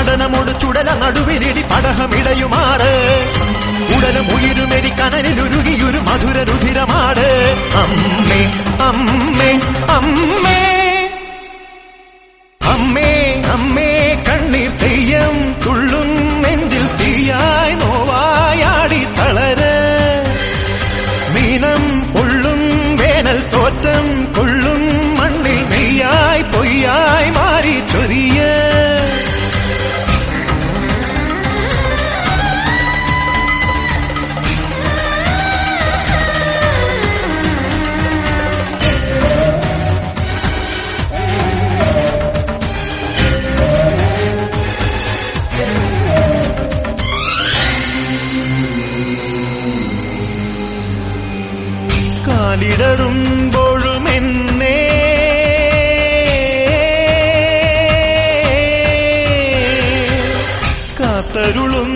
നടനമോട് ചുടല നടുവിലിടി പടഹമിടയുമാറ് ഉടലും ഉയിരുമെരി കനലിലുരുകിയൊരു മധുര രുധിരമാട് അമ്മേ അമ്മേ അമ്മേ അമ്മേ അമ്മേ കണ്ണീർ തെയ്യം തുള്ളും നെഞ്ചിൽ തീയായി നോവായാടി തളര് മീനം പൊള്ളും വേനൽ തോറ്റം കൊള്ളും മണ്ണിൽ നെയ്യായി പൊയ്യായി മാറി ചൊരിയ കാലിടറുമ്പോഴും എന്നെ കാത്തരുളും